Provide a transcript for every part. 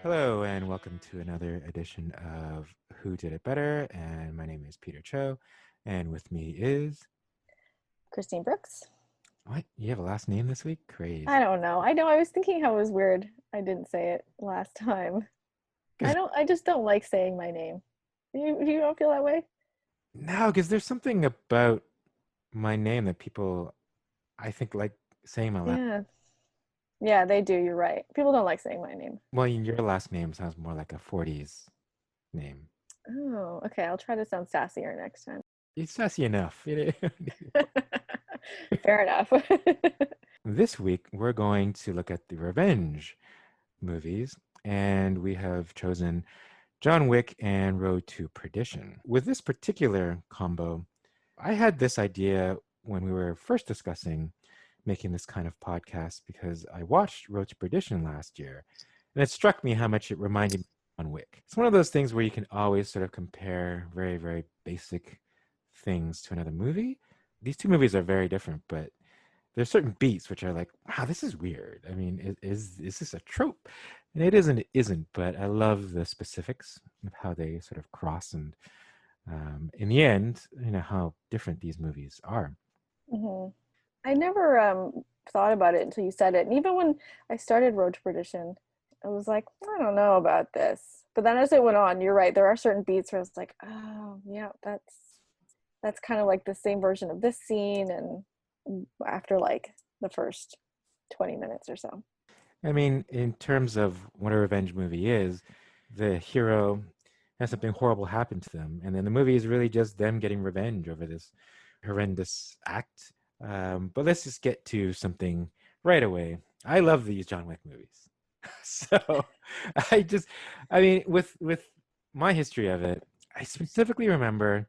Hello, and welcome to another edition of Who Did It Better? And my name is Peter Cho, and with me is Christine Brooks. what? You have a last name this week? I Crazy. don't know. I know. I was thinking how it was weird. I didn't say it last time. I Because don't. I just don't like saying my name. You don't feel that way? no, because there's something about my name that people, I think, like saying my last. Yeah. Yeah, they do. You're right. People don't like saying my name. Well, your last name sounds more like a '40s name. Oh, okay. I'll try to sound sassier next time. It's sassy enough. Fair enough. This week we're going to look at the revenge movies, and we have chosen John Wick and Road to Perdition. With this particular combo, I had this idea when we were first discussing making this kind of podcast because I watched Road to Perdition last year, and it struck me how much it reminded me of John Wick. It's one of those things where you can always sort of compare very, very basic things to another movie. These two movies are very different, but there's certain beats which are like, wow, this is weird. I mean, is this a trope? And it isn't, but I love the specifics of how they sort of cross and in the end, how different these movies are. hmm I never thought about it until you said it. And even when I started Road to Perdition, I was like, I don't know about this. But then as it went on, you're right. There are certain beats where I was like, oh, yeah, that's kind of like the same version of this scene. And after like the first 20 minutes or so. I mean, in terms of what a revenge movie is, the hero has something horrible happen to them, and then the movie is really just them getting revenge over this horrendous act. But let's just get to something right away. I love these John Wick movies. So I just, I mean, with my history of it, I specifically remember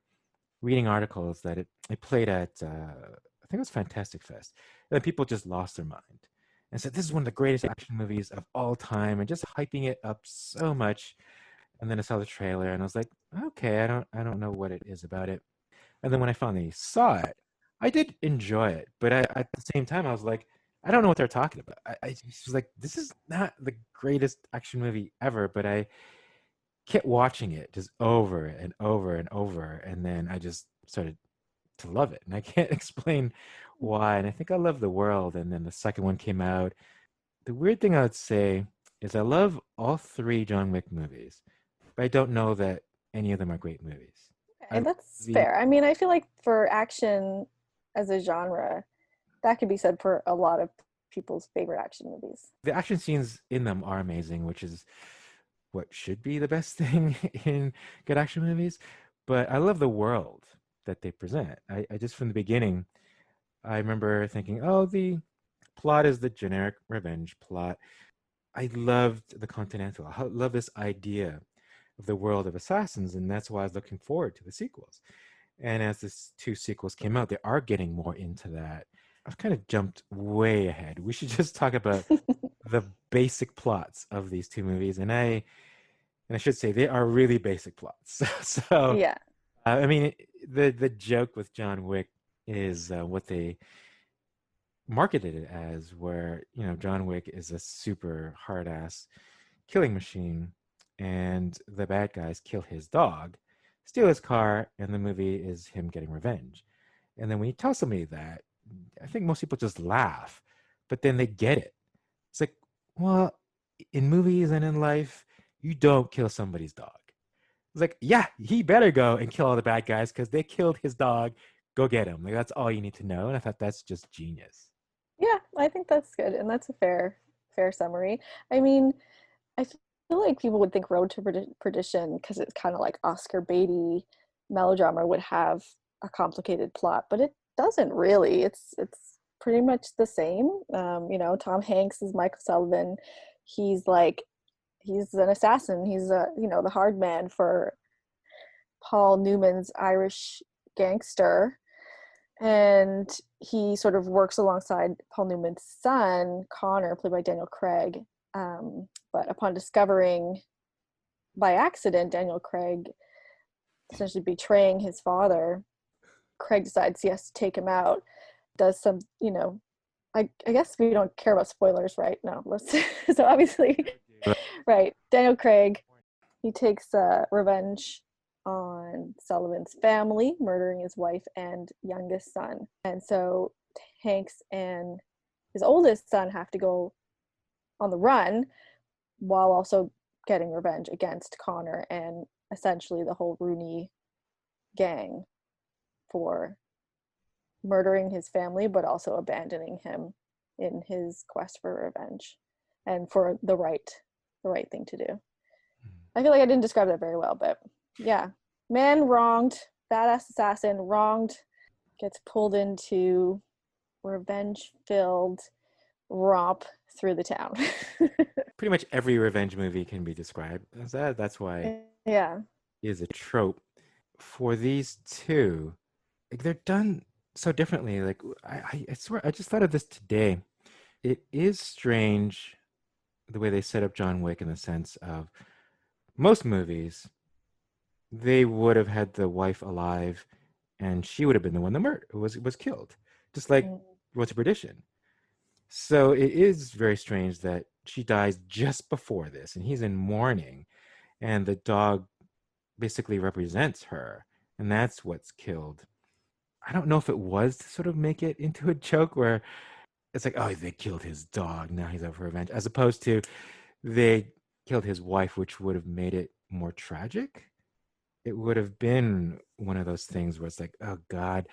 reading articles that it played at I think it was Fantastic Fest, and people just lost their mind and said this is one of the greatest action movies of all time, and just hyping it up so much. And then I saw the trailer, and I was like, okay, I don't know what it is about it. And then when I finally saw it, I did enjoy it, but at the same time, I was like, I don't know what they're talking about. I just was like, this is not the greatest action movie ever, but I kept watching it just over and over and over, and then I just started to love it, and I can't explain why. And I think I love the world. And then the second one came out. The weird thing I would say is I love all three John Wick movies, but I don't know that any of them are great movies. I Okay, love that's the fair. I mean, I feel like for action as a genre, that could be said for a lot of people's favorite action movies. the action scenes in them are amazing, which is what should be the best thing in good action movies. But I love the world that they present. I just from the beginning, I remember thinking, oh, the plot is the generic revenge plot. I loved the Continental. I love this idea of the world of assassins, and that's why I was looking forward to the sequels. And as this two sequels came out, they are getting more into that. I've kind of jumped way ahead. We should just talk about the basic plots of these two movies, and I should say they are really basic plots. So, Yeah. I mean, the joke with John Wick is what they marketed it as, where John Wick is a super hard ass killing machine, and the bad guys kill his dog, steal his car, and the movie is him getting revenge. And then when you tell somebody that, I think most people just laugh, but then they get it. It's like, well, in movies and in life, you don't kill somebody's dog. It's like, yeah, he better go and kill all the bad guys because they killed his dog. Go get him. Like that's all you need to know. And I thought that's just genius. Yeah, I think that's good. And that's a fair summary. I mean, I feel like people would think Road to Perdition, because it's kind of like Oscar Beatty melodrama, would have a complicated plot, but it doesn't really. It's pretty much the same. Tom Hanks is Michael Sullivan. He's like he's an assassin. He's the hard man for Paul Newman's Irish gangster, and he sort of works alongside Paul Newman's son, Connor, played by Daniel Craig. But upon discovering by accident Daniel Craig essentially betraying his father, Craig decides he has to take him out. Does some, I guess we don't care about spoilers, right? No, let's. So obviously, Right. Daniel Craig, he takes revenge on Sullivan's family, murdering his wife and youngest son. And so Hanks and his oldest son have to go on the run while also getting revenge against Connor and essentially the whole Rooney gang for murdering his family, but also abandoning him in his quest for revenge and for the right thing to do. I feel like I didn't describe that very well, but yeah. Man wronged, badass assassin wronged, gets pulled into revenge-filled romp through the town. Pretty much every revenge movie can be described as that. That's why Yeah. it is a trope. For these two, like they're done so differently. Like I swear, I just thought of this today. It is strange the way they set up John Wick in the sense of most movies, they would have had the wife alive, and she would have been the one that was killed, just like Mm. Road to Perdition. So it is very strange that she dies just before this, and he's in mourning, and the dog basically represents her, and that's what's killed. I don't know if it was to sort of make it into a joke where it's like, oh, they killed his dog, now he's out for revenge, as opposed to they killed his wife, which would have made it more tragic. It would have been one of those things where it's like, oh God,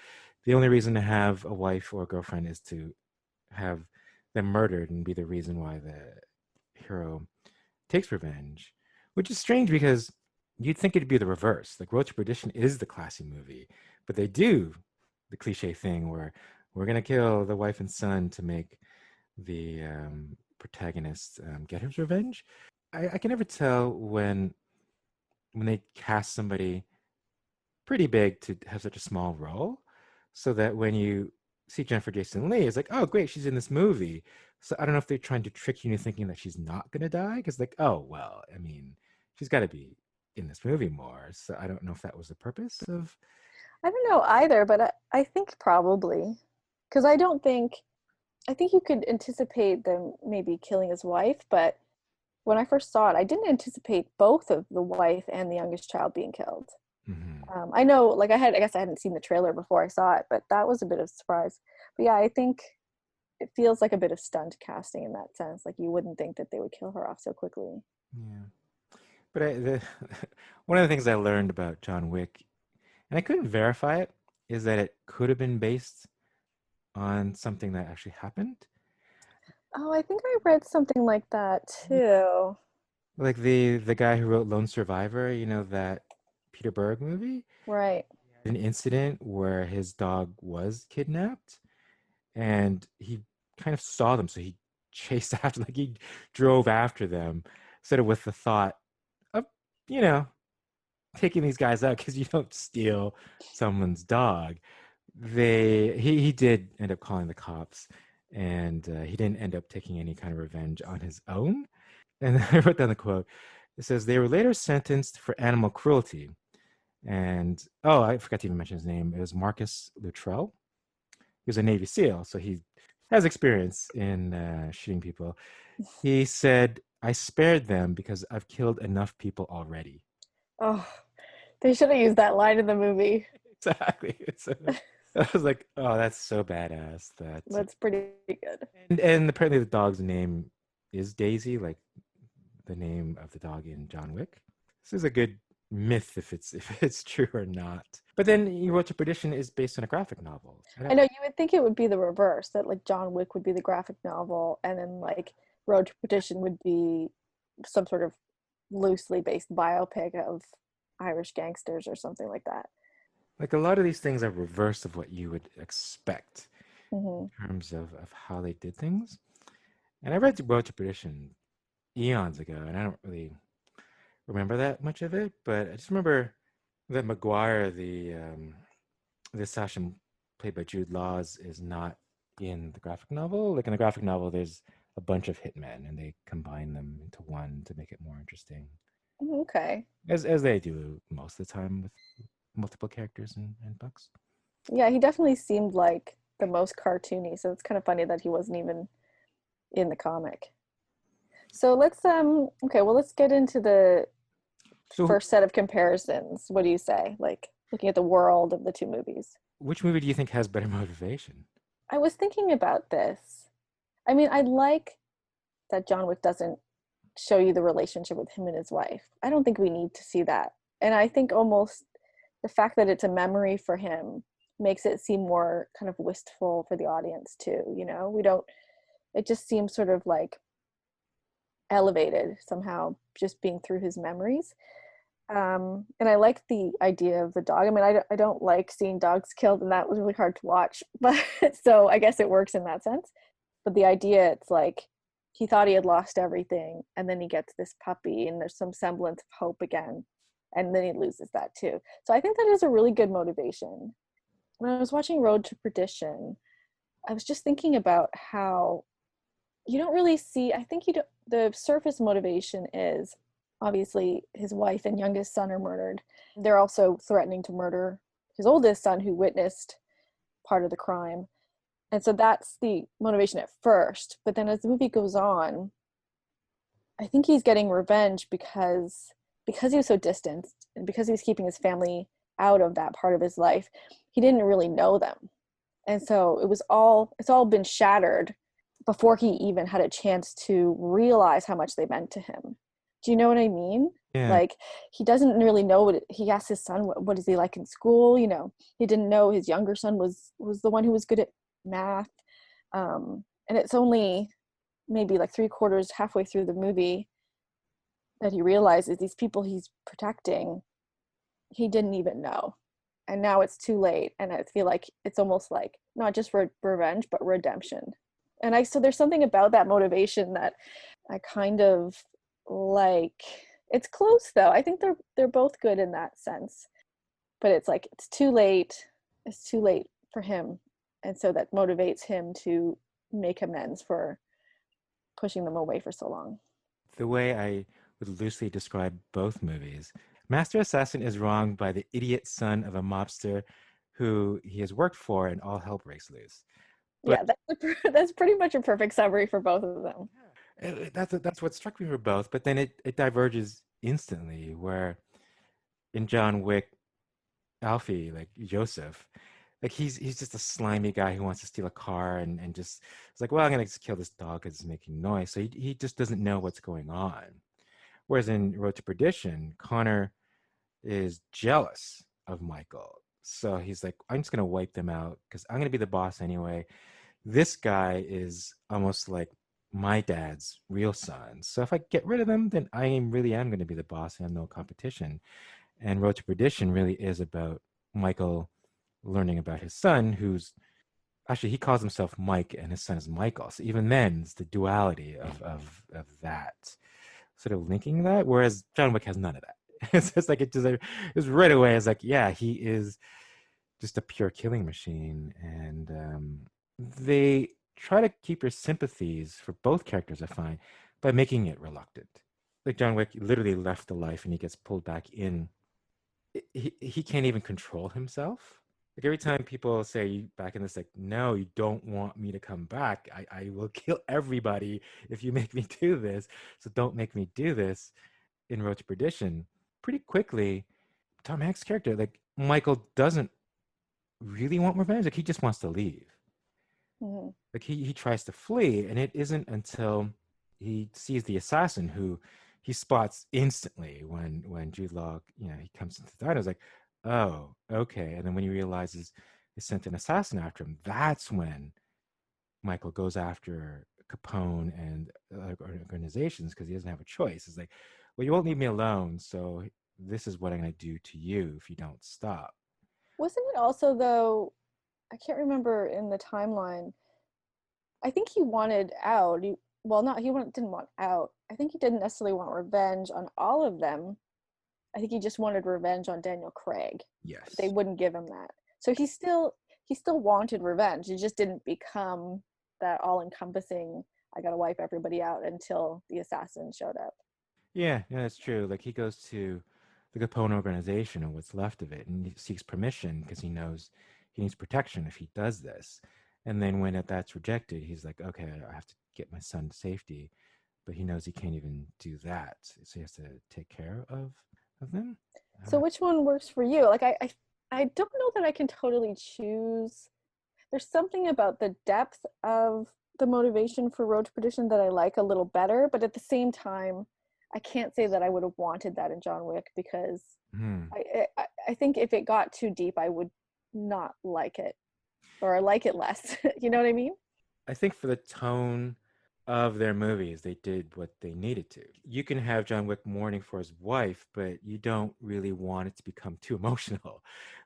the only reason to have a wife or a girlfriend is to have them murdered and be the reason why the hero takes revenge, which is strange because you'd think it'd be the reverse. Like Road to Perdition is the classy movie, but they do the cliche thing where we're gonna kill the wife and son to make the protagonist get his revenge. I can never tell when they cast somebody pretty big to have such a small role, so that when you see Jennifer Jason Leigh, it's like, oh, great, she's in this movie. So I don't know if they're trying to trick you into thinking that she's not going to die, because, like, oh, well, I mean, she's got to be in this movie more. So I don't know if that was the purpose of. I don't know either, but I think probably. Because I think you could anticipate them maybe killing his wife, but when I first saw it, I didn't anticipate both of the wife and the youngest child being killed. Mhm. I know, like I guess I hadn't seen the trailer before I saw it, but that was a bit of a surprise. But yeah, I think it feels like a bit of stunt casting in that sense. Like you wouldn't think that they would kill her off so quickly. Yeah, but one of the things I learned about John Wick, and I couldn't verify it, is that it could have been based on something that actually happened. Oh, I think I read something like that too. Like the guy who wrote Lone Survivor, that Peter Berg movie, Right. an incident where his dog was kidnapped and he kind of saw them, so he chased after, like he drove after them, sort of with the thought of, you know, taking these guys out because you don't steal someone's dog. He did end up calling the cops, and he didn't end up taking any kind of revenge on his own. And I wrote down the quote. It says they were later sentenced for animal cruelty. And oh, I forgot to even mention his name. It was Marcus Luttrell. He was a Navy SEAL, so he has experience in shooting people. He said, "I spared them because I've killed enough people already." Oh, they should have used that line in the movie. Exactly. So I was like, "Oh, that's so badass." That's pretty good. And apparently the dog's name is Daisy, like the name of the dog in John Wick. This is a good myth if it's true or not. But then you wrote to Perdition is based on a graphic novel. I know you would think it would be the reverse, that like John Wick would be the graphic novel, and then like Road to Perdition would be some sort of loosely based biopic of Irish gangsters or something like that. Like a lot of these things are reverse of what you would expect Hmm. in terms of how they did things. And I read Road to Perdition eons ago, and I don't really remember that much of it, but I just remember that McGuire, the assassin played by Jude Law, is not in the graphic novel. Like in the graphic novel, there's a bunch of hitmen, and they combine them into one to make it more interesting, Okay. as they do most of the time with multiple characters in books. Yeah, he definitely seemed like the most cartoony, so it's kind of funny that he wasn't even in the comic. So let's get into the So, first set of comparisons. What do you say? Like looking at the world of the two movies. which movie do you think has better motivation? I was thinking about this. I mean, I like that John Wick doesn't show you the relationship with him and his wife. I don't think we need to see that. And I think almost the fact that it's a memory for him makes it seem more kind of wistful for the audience too, you know? We don't it just seems sort of like elevated somehow just being through his memories. And I like the idea of the dog. I mean, I don't like seeing dogs killed, and that was really hard to watch. But so I guess it works in that sense. But the idea, it's like he thought he had lost everything, and then he gets this puppy, and there's some semblance of hope again, and then he loses that too. So I think that is a really good motivation. When I was watching Road to Perdition, I was just thinking about how you don't really see. I think you don't. The surface motivation is obviously his wife and youngest son are murdered. They're also threatening to murder his oldest son who witnessed part of the crime. And so that's the motivation at first. But then as the movie goes on, I think he's getting revenge because he was so distant and because he was keeping his family out of that part of his life, he didn't really know them. And so it's all been shattered before he even had a chance to realize how much they meant to him. Do you know what I mean? Yeah. Like he doesn't really know he asked his son what is he like in school, you know. He didn't know his younger son was the one who was good at math. And it's only maybe like three quarters halfway through the movie that he realizes these people he's protecting he didn't even know, and now it's too late. And I feel like it's almost like not just revenge but redemption. And I so there's something about that motivation that I kind of like. It's close though. I think they're both good in that sense, but it's like it's too late for him, and so that motivates him to make amends for pushing them away for so long. The way I would loosely describe both movies, Master Assassin is wronged by the idiot son of a mobster who he has worked for, and all hell breaks loose. But Yeah, that's pretty much a perfect summary for both of them. that's what struck me for both. But then it diverges instantly, where in John Wick, Alfie, like Joseph, like he's just a slimy guy who wants to steal a car and just it's like, well, I'm gonna just kill this dog because it's making noise. So he just doesn't know what's going on. Whereas in Road to Perdition, Connor is jealous of Michael. So he's like, I'm just gonna wipe them out because I'm gonna be the boss anyway. This guy is almost like my dad's real son. So if I get rid of them, then really am gonna be the boss and have no competition. And Road to Perdition really is about Michael learning about his son, who's actually he calls himself Mike and his son is Michael. So even then, it's the duality of that sort of linking that. Whereas John Wick has none of that. It's just like it's right away. It's like, yeah, he is just a pure killing machine, and they try to keep your sympathies for both characters, I find, by making it reluctant. Like John Wick literally left the life, and he gets pulled back in. He can't even control himself. Like every time people say back in this, like, no, you don't want me to come back. I will kill everybody if you make me do this. So don't make me do this. In Road to Perdition, pretty quickly, Tom Hanks' character, like Michael, doesn't really want revenge. Like he just wants to leave. Mhm. Like he tries to flee, and it isn't until he sees the assassin who he spots instantly when Jude Law, he comes into the diner. It's like, oh, okay. And then when he realizes they sent an assassin after him, that's when Michael goes after Capone and organizations because he doesn't have a choice. It's like, well, you won't leave me alone, so this is what I'm going to do to you if you don't stop. Wasn't it also though? I can't remember in the timeline. I think he wanted out. Well, not didn't want out. I think he didn't necessarily want revenge on all of them. I think he just wanted revenge on Daniel Craig. But they Yes. wouldn't give him that. So he still wanted revenge. It just didn't become that all encompassing. I gotta wipe everybody out until the assassin showed up. Yeah, yeah, that's true. Like he goes to the Capone organization or what's left of it, and he seeks permission because he knows he needs protection if he does this. And then when that's rejected, he's like, okay, I have to get my son to safety. So he goes to the organization. but he knows he can't even do that, so he has to take care of them. So which one works for you? Like I don't know that I can totally choose. There's something about the depth of the motivation for Road to Perdition that I like a little better, but at the same time, I can't say that I would have wanted that in John Wick because Hmm. I think if it got too deep, I would not like it or like it less. You know what I mean? I think for the tone of their movies, they did what they needed to. You can have John Wick mourning for his wife, but you don't really want it to become too emotional.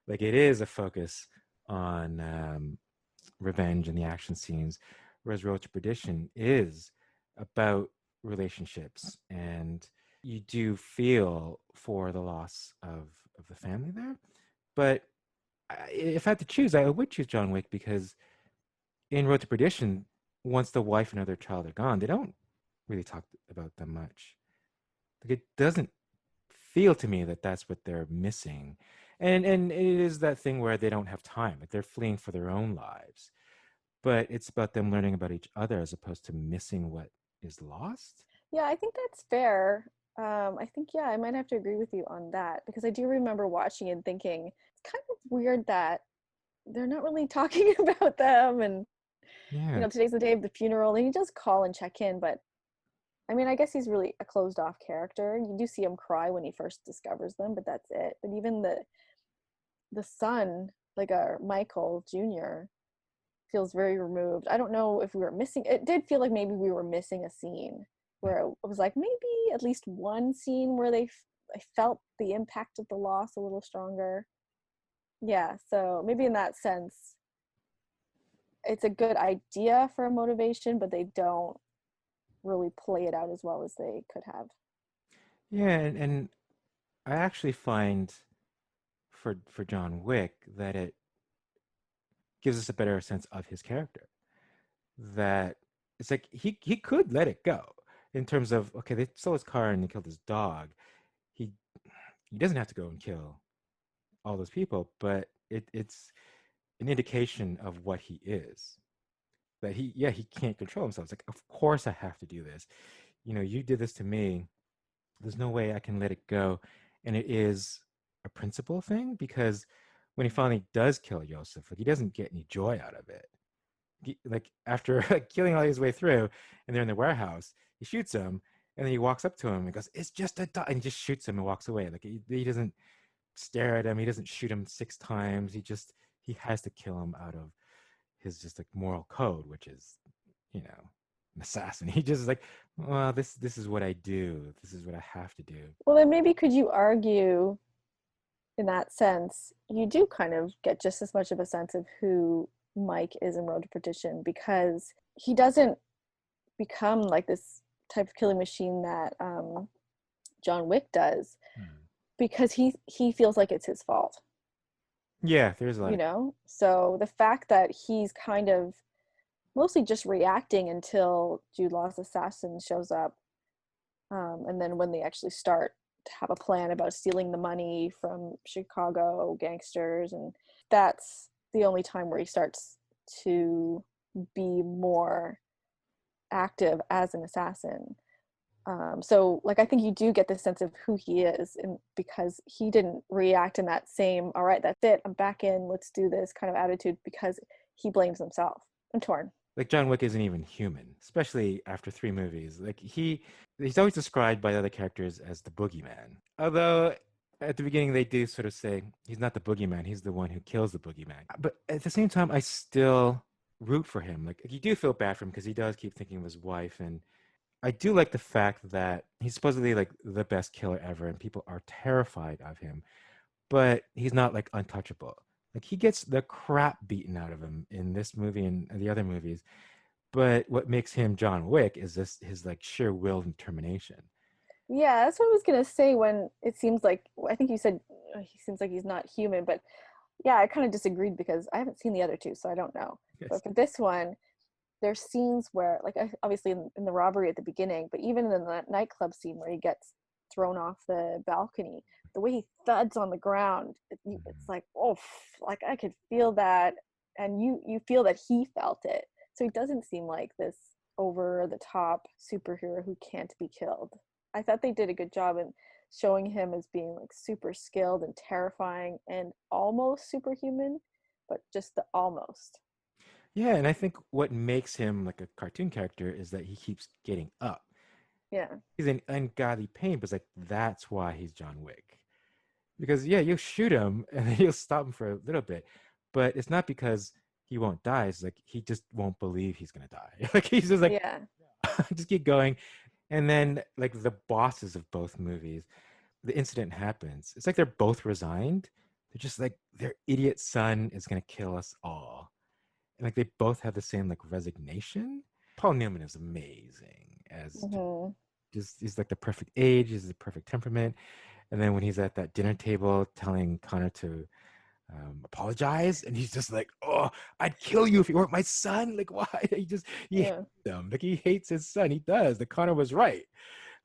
Like it is a focus on revenge and the action scenes, whereas Road to Perdition is about relationships, and you do feel for the loss of the family there. But if I had to choose, I would choose John Wick because in Road to Perdition, once the wife and other child are gone, they don't really talk about them much. Like it doesn't feel to me that that's what they're missing, and it is that thing where they don't have time. Like they're fleeing for their own lives, but it's about them learning about each other as opposed to missing what is lost. Yeah, I think that's fair. I think, yeah, I might have to agree with you on that because I do remember watching and thinking it's kind of weird that they're not really talking about them. And, Yeah, today's the day of the funeral and he does call and check in, but I mean, I guess he's really a closed off character. You do see him cry when he first discovers them, but that's it. But even the son, like Michael Jr., feels very removed. I don't know if we were missing. It did feel like maybe we were missing a scene where it was like maybe at least one scene where I felt the impact of the loss a little stronger. Yeah, so maybe in that sense, it's a good idea for a motivation, but they don't really play it out as well as they could have. yeah, and I actually find for John Wick that it gives us a better sense of his character. That it's like he could let it go in terms of okay, they stole his car and they killed his dog. He he doesn't have to go and kill all those people, but it's an indication of what he is. That he can't control himself. It's like, of course I have to do this. You did this to me. There's no way I can let it go. And it is a principle thing because when he finally does kill Yosef, like he doesn't get any joy out of it. Like after like, killing all his way through, and they're in the warehouse, he shoots him, and then he walks up to him and goes, "It's just a dog," and he just shoots him and walks away. Like he doesn't stare at him. He doesn't shoot him 6 times. He has to kill him out of his just like moral code, which is, an assassin. He just is like, well, this is what I do. This is what I have to do. Well, then maybe could you argue in that sense, you do kind of get just as much of a sense of who Mike is in Road to Perdition because he doesn't become like this type of killing machine that John Wick does Hmm. because he feels like it's his fault, Yeah, there's a lot of So the fact that he's kind of mostly just reacting until Jude Law's assassin shows up, and then when they actually start to have a plan about stealing the money from Chicago gangsters, and that's the only time where he starts to be more active as an assassin. So like I think you do get the sense of who he is, and because he didn't react in that same "all right, that's it, I'm back in, let's do this" kind of attitude, because he blames himself. I'm torn. like John Wick isn't even human, especially after 3 movies. Like he's always described by the other characters as the boogeyman. Although at the beginning they do sort of say he's not the boogeyman, he's the one who kills the boogeyman. But at the same time, I still root for him. Like you do feel bad for him because he does keep thinking of his wife, and I do like the fact that he's supposedly like the best killer ever, and people are terrified of him. But he's not like untouchable. Like he gets the crap beaten out of him in this movie and the other movies. But what makes him John Wick is this his like sheer will and determination. Yeah, that's what I was gonna say. When it seems like, I think you said he seems like he's not human, but yeah, I kind of disagreed because I haven't seen the other two, so I don't know. Yes. But for this one, there's scenes where, like, obviously in the robbery at the beginning, but even in the nightclub scene where he gets thrown off the balcony, the way he thuds on the ground, it's like, oh, like I could feel that, and you feel that he felt it. So he doesn't seem like this over the top superhero who can't be killed. I thought they did a good job in showing him as being like super skilled and terrifying and almost superhuman, but just the almost. Yeah, and I think what makes him like a cartoon character is that he keeps getting up. Yeah. He's in ungodly pain, but it's like that's why he's John Wick. Because yeah, you'll shoot him and then you'll stop him for a little bit, but it's not because he won't die. It's like he just won't believe he's gonna die. Like he's just like Yeah. just keep going. And then like the bosses of both movies, the incident happens. It's like they're both resigned. They're just like their idiot son is gonna kill us all. And like they both have the same like resignation. Paul Newman is amazing as Hmm. just he's like the perfect age, he's the perfect temperament. And then when he's at that dinner table telling Connor to apologize, and he's just like, "Oh, I'd kill you if you weren't my son." Like, why? He hates Yeah. him. Like he hates his son. He does. The Connor was right,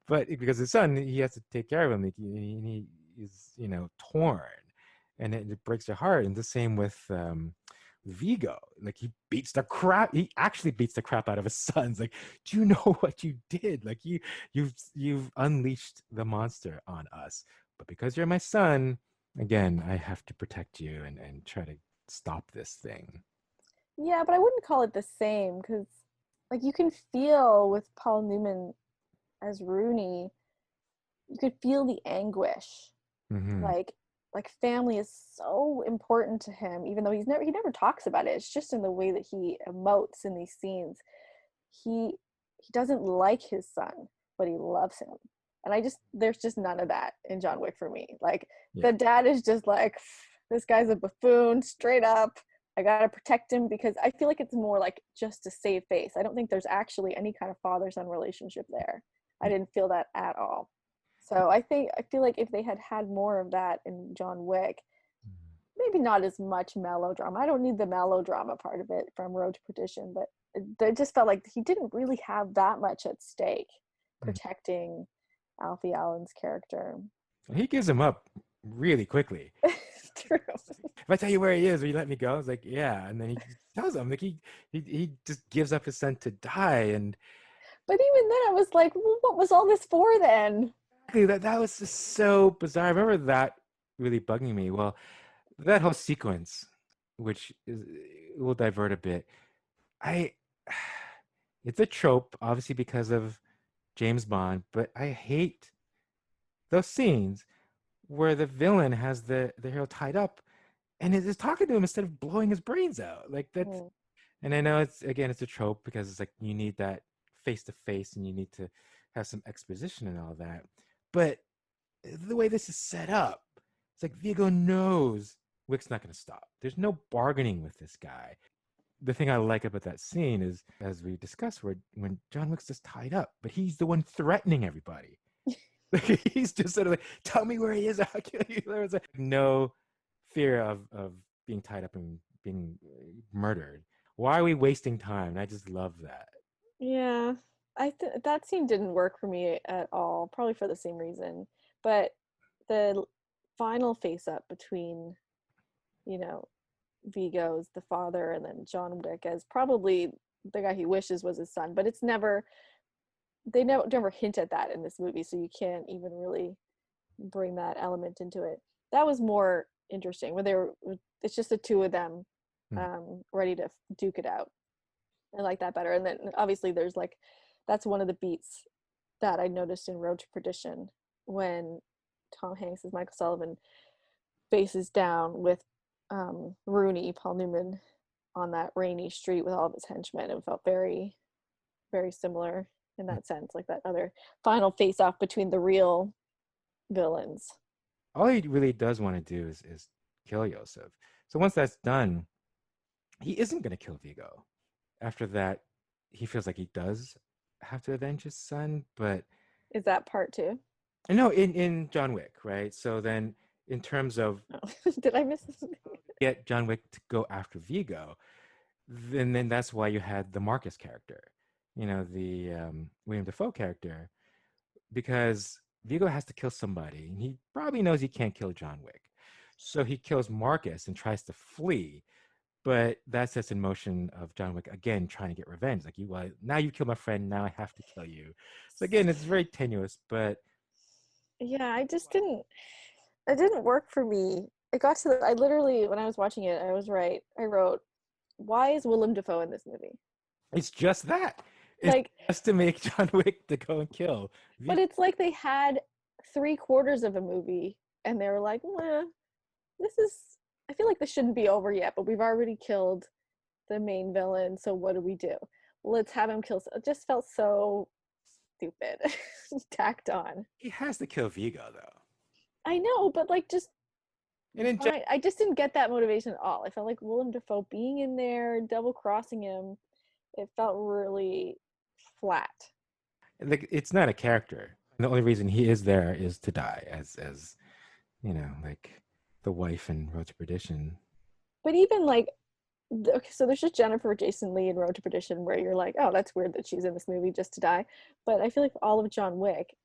but because his son, he has to take care of him. Like, he is, torn, and it breaks your heart. And the same with Vigo. Like he beats the crap. He actually beats the crap out of his sons. Like, do you know what you did? Like you've unleashed the monster on us. But because you're my son, again, I have to protect you and try to stop this thing. Yeah, but I wouldn't call it the same because, like, you can feel with Paul Newman as Rooney, you could feel the anguish. Hmm. Like, like family is so important to him, even though he never talks about it. It's just in the way that he emotes in these scenes. He doesn't like his son, but he loves him. And there's just none of that in John Wick for me. Like Yeah. the dad is just like, this guy's a buffoon, straight up. I gotta protect him because I feel like it's more like just to save face. I don't think there's actually any kind of father son relationship there. I Yeah. didn't feel that at all. So I feel like if they had had more of that in John Wick, maybe not as much melodrama. I don't need the melodrama part of it from Road to Perdition, but it just felt like he didn't really have that much at stake Mhm. protecting Alfie Allen's character. He gives him up really quickly. True. If I tell you where he is, will you let me go? I was like, yeah. And then he tells him, like he just gives up his son to die. And But even then, I was like, well, what was all this for then? exactly, that was just so bizarre. I remember that really bugging me. Well, that whole sequence, which is will divert a bit. I it's a trope, obviously because of James Bond, but I hate those scenes where the villain has the hero tied up and is talking to him instead of blowing his brains out. Like that's Mm. and I know it's a trope because it's like you need that face to face and you need to have some exposition and all that. But the way this is set up, it's like Vigo knows Wick's not going to stop. There's no bargaining with this guy. The thing I like about that scene is, as we discussed, where when John Wick's just tied up, but he's the one threatening everybody. He's just sort of like, "Tell me where he is, I'll kill you." There's like no fear of being tied up and being murdered. Why are we wasting time? And I just love that. Yeah, that scene didn't work for me at all, probably for the same reason. But the final face up between, you know, Vigo's the father and then John Wick as probably the guy he wishes was his son, but it's never they never hint at that in this movie, so you can't even really bring that element into it. That was more interesting when it's just the two of them Hmm. ready to duke it out. I like that better. And then obviously there's like that's one of the beats that I noticed in Road to Perdition when Tom Hanks as Michael Sullivan faces down with Rooney, Paul Newman, on that rainy street with all of his henchmen. It felt very, very similar in that sense, like that other final face off between the real villains. All he really does want to do is kill Yosef. So once that's done, he isn't going to kill Vigo. After that, he feels like he does have to avenge his son, but Is that part two? no, in John Wick, right? So then, in terms of Oh. Did I miss something? get John Wick to go after Vigo, then that's why you had the Marcus character, the William Dafoe character, because Vigo has to kill somebody, and he probably knows he can't kill John Wick, so he kills Marcus and tries to flee. But that sets in motion of John Wick again trying to get revenge. Like, now you killed my friend, now I have to kill you. So again, it's very tenuous, but Yeah, I just didn't it didn't work for me. It got to I literally when I was watching it, I was right. I wrote, why is Willem Dafoe in this movie? it's just that. It's Like, just to make John Wick to go and kill. but it's like they had 3/4 of a movie and they were like, well, this is I feel like this shouldn't be over yet, but we've already killed the main villain, so what do we do? Let's have him kill. It just felt so stupid, tacked on. He has to kill Vigo though. I know, but like, just And in why? I just didn't get that motivation at all. I felt like Willem Dafoe being in there, double crossing him. It felt really flat. like, it's not a character. The only reason he is there is to die, as like the wife in Road to Perdition. But even like, okay, so there's just Jennifer Jason Leigh in Road to Perdition, where you're like, oh, that's weird that she's in this movie just to die. But I feel like all of John Wick,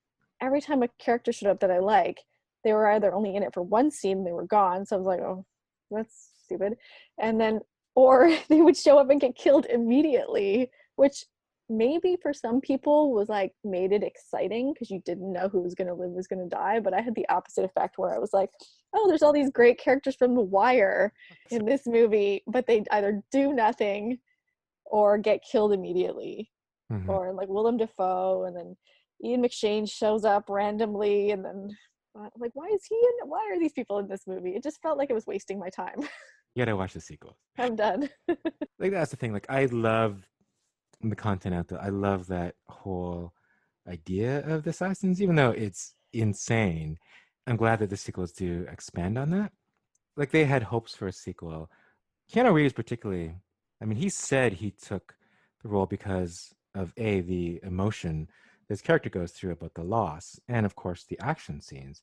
every time a character showed up that I like, they were either only in it for one scene and they were gone. So I was like, oh, that's stupid. And then, or they would show up and get killed immediately, which maybe for some people was like made it exciting because you didn't know who was going to live, who was going to die. But I had the opposite effect where I was like, oh, there's all these great characters from The Wire in this movie, but they either do nothing or get killed immediately. Mhm. Or like Willem Dafoe, and then Ian McShane shows up randomly, and then like, why is he in? Why are these people in this movie? It just felt like it was wasting my time. You gotta watch the sequels. I'm done. Like, that's the thing. Like, I love the content out there. I love that whole idea of the assassins, even though it's insane. I'm glad that the sequels do expand on that. Like, they had hopes for a sequel. Keanu Reeves, particularly, I mean, he said he took the role because of the emotion his character goes through about the loss, and of course the action scenes.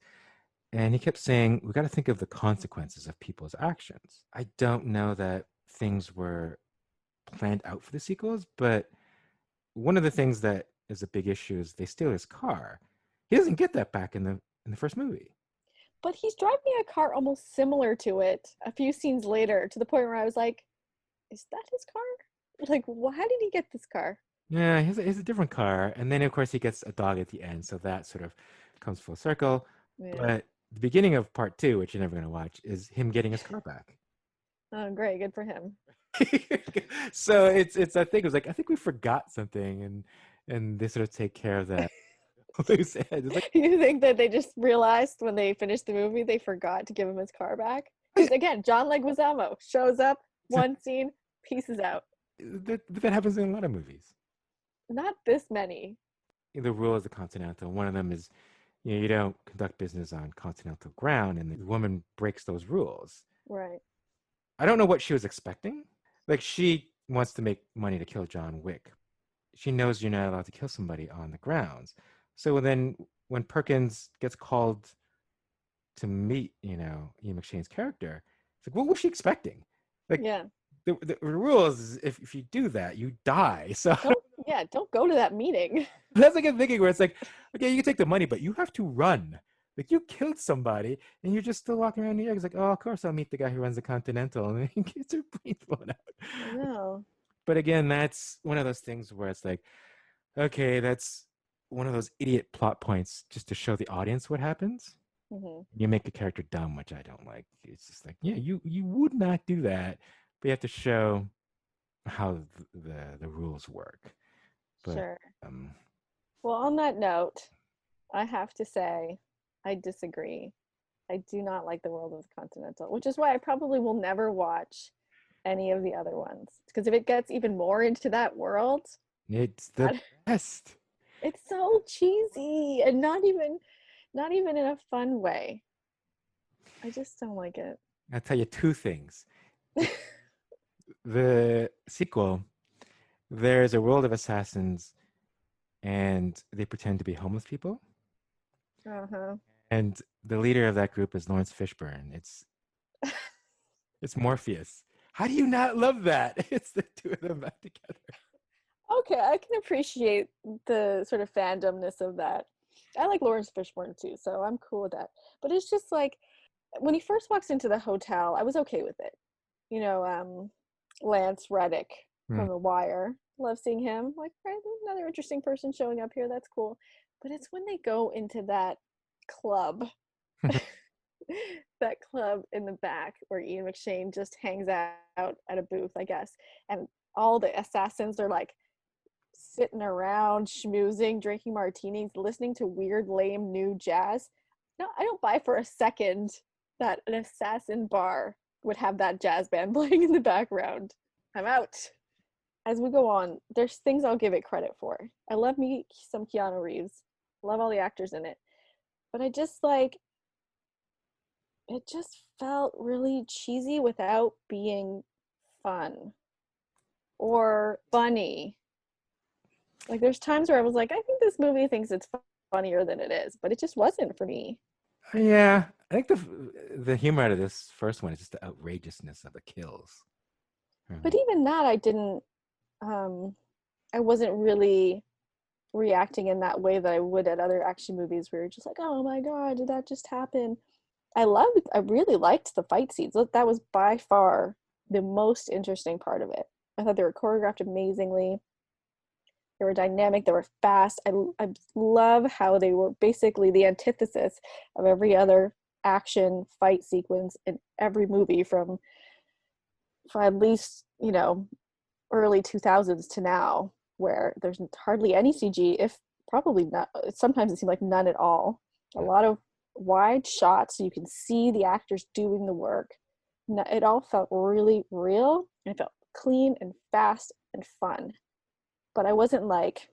And he kept saying, we got to think of the consequences of people's actions. I don't know that things were planned out for the sequels, but one of the things that is a big issue is they steal his car. He doesn't get that back in the first movie. But he's driving a car almost similar to it a few scenes later, to the point where I was like, is that his car? Like, how did he get this car? Yeah, he's a different car, and then of course he gets a dog at the end, so that sort of comes full circle. Yeah. But the beginning of part two, which you're never going to watch, is him getting his car back. Oh, great. Good for him. So it's I think it was like, I think we forgot something, and they sort of take care of that loose end. It's like, You think that they just realized when they finished the movie they forgot to give him his car back? Because again, John Leguizamo shows up, one scene, pieces out. that happens in a lot of movies. Not this many. The rules of Continental, one of them is, you don't conduct business on continental ground, and the woman breaks those rules. Right. I don't know what she was expecting. Like, she wants to make money to kill John Wick. She knows you're not allowed to kill somebody on the grounds. So then when Perkins gets called to meet, Ian McShane's character, it's like, what was she expecting? Like, Yeah. the rules is, if you do that, you die. So Don't go to that meeting. that's like a thinking where it's like, okay, you can take the money, but you have to run. Like, you killed somebody, and you're just still walking around New York. It's like, oh, of course I'll meet the guy who runs the Continental, and then he gets her brains blown out. I know. But again, that's one of those things where it's like, okay, that's one of those idiot plot points just to show the audience what happens. Hmm. You make a character dumb, which I don't like. It's just like, yeah, you would not do that, but you have to show how the rules work. But Sure. um, Well, on that note, I have to say I disagree. I do not like the world of the Continental, which is why I probably will never watch any of the other ones. Because if it gets even more into that world, it's the best. it's so cheesy and not even in a fun way. I just don't like it. I'll tell you two things. The sequel, there's a world of assassins, and they pretend to be homeless people. Uh-huh. And the leader of that group is Lawrence Fishburne. It's Morpheus. How do you not love that? It's the two of them back together. Okay, I can appreciate the sort of fandomness of that. I like Lawrence Fishburne too, so I'm cool with that. But it's just like when he first walks into the hotel, I was okay with it. You know, Lance Reddick Hmm. from The Wire. Love seeing him. Like, right, another interesting person showing up here. That's cool. But it's when they go into that club, that club in the back where Ian McShane just hangs out at a booth, I guess. And all the assassins are like sitting around, schmoozing, drinking martinis, listening to weird, lame new jazz. No, I don't buy for a second that an assassin bar would have that jazz band playing in the background. I'm out. As we go on, there's things I'll give it credit for. I love me some Keanu Reeves. Love all the actors in it. But I just like it just felt really cheesy without being fun or funny. Like there's times where I was like, I think this movie thinks it's funnier than it is, but it just wasn't for me. Yeah, I think the humor out of this first one is just the outrageousness of the kills. But Really. even that um I wasn't really reacting in that way that I would at other action movies where you're just like, oh my god, did that just happen? I really liked the fight scenes. That was by far the most interesting part of it. I thought they were choreographed amazingly. They were dynamic, they were fast. I love how they were basically the antithesis of every other action fight sequence in every movie from for at least, early 2000s to now, where there's hardly any CG, if probably not. Sometimes it seemed like none at all. A Yeah. lot of wide shots so you can see the actors doing the work. It all felt really real and it felt clean and fast and fun. But I wasn't like,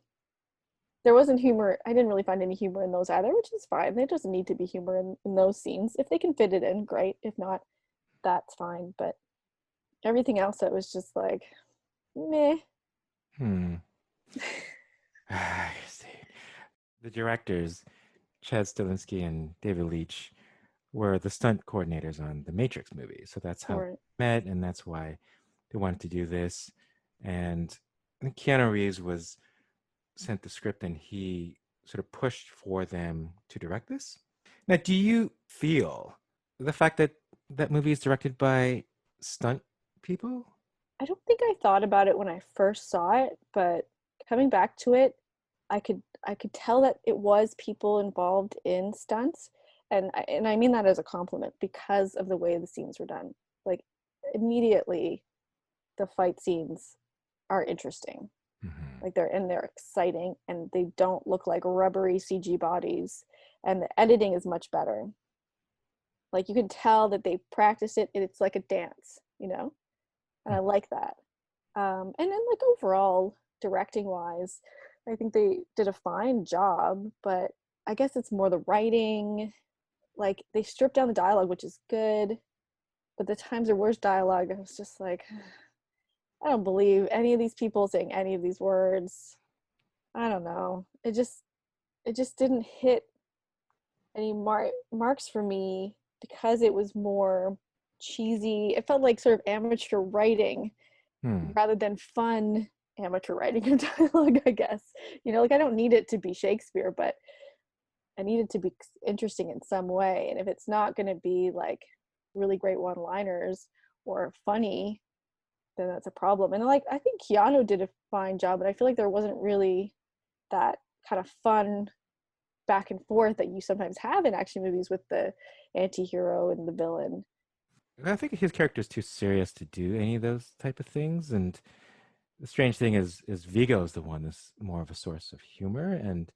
there wasn't humor. I didn't really find any humor in those either, which is fine. There doesn't need to be humor in those scenes. If they can fit it in, great. If not, that's fine. But everything else, it was just like, meh. Hmm. I see. The directors, Chad Stilinski and David Leitch, were the stunt coordinators on the Matrix movie. So that's how Or they met, and that's why they wanted to do this. And I think Keanu Reeves was sent the script, and he sort of pushed for them to direct this. Now, do you feel the fact that that movie is directed by stunt people? I don't think I thought about it when I first saw it, but coming back to it, I could tell that it was people involved in stunts, and I mean that as a compliment because of the way the scenes were done. Like immediately, the fight scenes are interesting. Hmm. Like they're exciting, and they don't look like rubbery CG bodies, and the editing is much better. Like you can tell that they practice it, and it's like a dance, and I like that. And then like overall directing wise, I think they did a fine job, but I guess it's more the writing. Like they stripped down the dialogue, which is good, but the times there was dialogue, I was just like, I don't believe any of these people saying any of these words. I don't know. It just didn't hit any marks for me because it was more cheesy. It felt like sort of amateur writing Hmm. rather than fun amateur writing of dialogue, I guess. Like I don't need it to be Shakespeare, but I need it to be interesting in some way. And if it's not going to be like really great one liners or funny, then that's a problem. And like, I think Keanu did a fine job, but I feel like there wasn't really that kind of fun back and forth that you sometimes have in action movies with the anti-hero and the villain. I think his character is too serious to do any of those type of things. And the strange thing is Vigo is the one that's more of a source of humor, and